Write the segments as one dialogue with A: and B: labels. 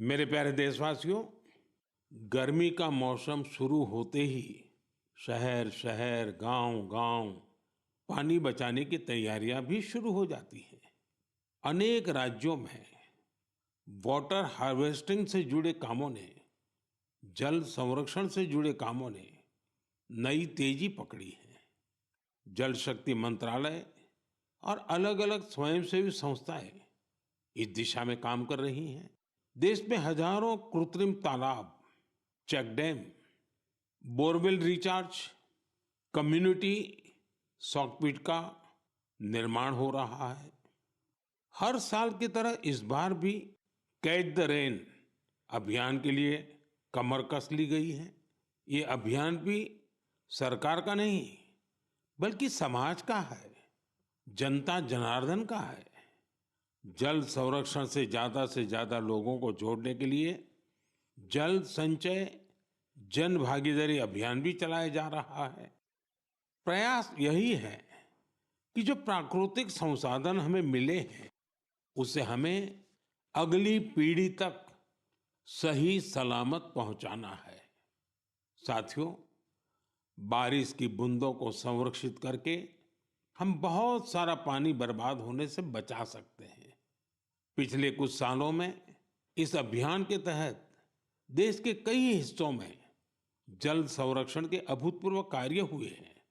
A: मेरे प्यारे देशवासियों, गर्मी का मौसम शुरू होते ही शहर शहर, गांव गांव पानी बचाने की तैयारियां भी शुरू हो जाती हैं। अनेक राज्यों में वाटर हार्वेस्टिंग से जुड़े कामों ने, जल संरक्षण से जुड़े कामों ने नई तेजी पकड़ी है। जल शक्ति मंत्रालय और अलग-अलग स्वयंसेवी संस्थाएं इस दिशा में काम कर रही हैं। देश में हजारों कृत्रिम तालाब, check dam, borewell recharge, community soak pit का निर्माण हो रहा है। हर साल की तरह इस बार भी कैच द रेन अभियान के लिए कमर कस ली गई है। ये अभियान भी सरकार का नहीं, बल्कि समाज का है, जनता जनार्दन का है। जल संरक्षण से ज्यादा लोगों को जोड़ने के लिए जल संचय जन भागीदारी अभियान भी चलाया जा रहा है। प्रयास यही है कि जो प्राकृतिक संसाधन हमें मिले हैं, उसे हमें अगली पीढ़ी तक सही सलामत पहुंचाना है। साथियों, बारिश की बूंदों को संरक्षित करके हम बहुत सारा पानी बर्बाद होने से बचा सकते हैं। पिछले कुछ सालों में इस अभियान के तहत देश के कई हिस्सों में जल संरक्षण के अभूतपूर्व कार्य हुए हैं।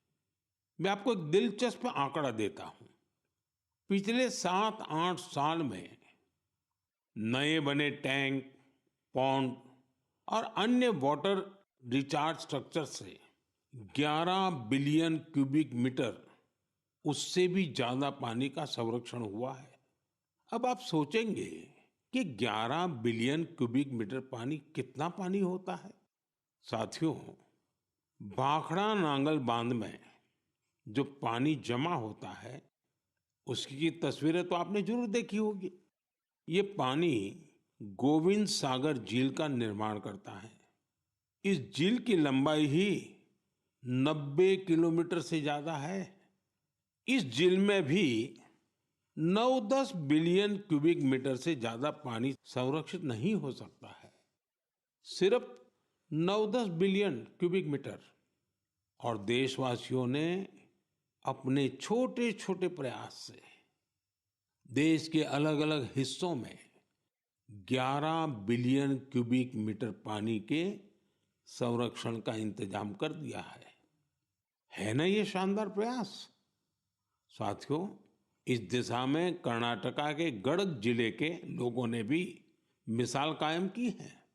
A: मैं आपको एक दिलचस्प आंकड़ा देता हूं। पिछले 7-8 साल में नए बने टैंक, पॉन्ड और अन्य वाटर रिचार्ज स्ट्रक्चर से 11 बिलियन क्यूबिक मीटर, उससे भी ज्यादा पानी का संरक्षण हुआ है। अब आप सोचेंगे कि 11 बिलियन क्यूबिक मीटर पानी कितना पानी होता है। साथियों, भाखड़ा नांगल बांध में जो पानी जमा होता है, उसकी तस्वीरें तो आपने जरूर देखी होगी। ये पानी गोविंद सागर झील का निर्माण करता है। इस झील की लंबाई ही 90 किलोमीटर से ज्यादा है। इस झील में भी 9-10 बिलियन क्यूबिक मीटर से ज्यादा पानी संरक्षित नहीं हो सकता है। सिर्फ 9-10 बिलियन क्यूबिक मीटर। और देशवासियों ने अपने छोटे छोटे प्रयास से देश के अलग अलग हिस्सों में 11 बिलियन क्यूबिक मीटर पानी के संरक्षण का इंतजाम कर दिया है ना ये शानदार प्रयास। साथियों, इस दिशा में कर्नाटका के गडक जिले के लोगों ने भी मिसाल कायम की है।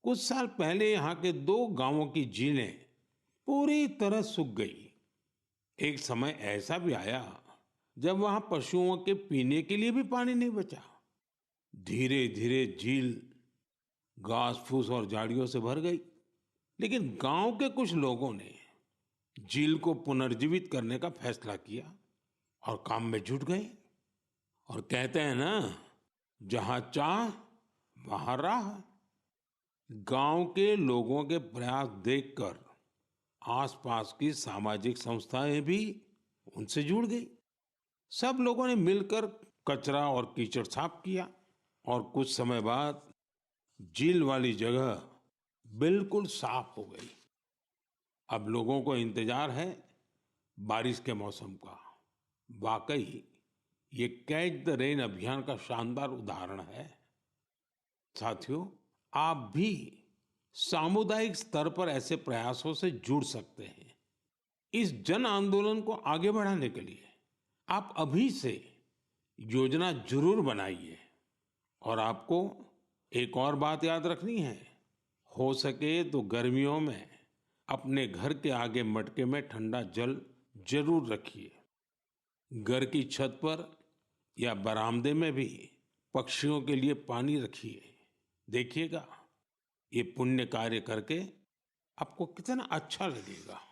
A: कुछ साल पहले यहाँ के 2 गांवों की झीलें पूरी तरह सूख गई। एक समय ऐसा भी आया जब वहां पशुओं के पीने के लिए भी पानी नहीं बचा। धीरे धीरे झील घास फूस और झाड़ियों से भर गई। लेकिन गांव के कुछ लोगों ने झील को पुनर्जीवित करने का फैसला किया और काम में जुट गए। और कहते हैं ना, जहां चाह वहां राह। गांव के लोगों के प्रयास देखकर आसपास की सामाजिक संस्थाएं भी उनसे जुड़ गई। सब लोगों ने मिलकर कचरा और कीचड़ साफ किया और कुछ समय बाद झील वाली जगह बिल्कुल साफ हो गई। अब लोगों को इंतजार है बारिश के मौसम का। वाकई ये कैच द रेन अभियान का शानदार उदाहरण है। साथियों, आप भी सामुदायिक स्तर पर ऐसे प्रयासों से जुड़ सकते हैं। इस जन आंदोलन को आगे बढ़ाने के लिए आप अभी से योजना जरूर बनाइए। और आपको एक और बात याद रखनी है, हो सके तो गर्मियों में अपने घर के आगे मटके में ठंडा जल जरूर रखिए। घर की छत पर या बरामदे में भी पक्षियों के लिए पानी रखिए। देखिएगा, ये पुण्य कार्य करके आपको कितना अच्छा लगेगा।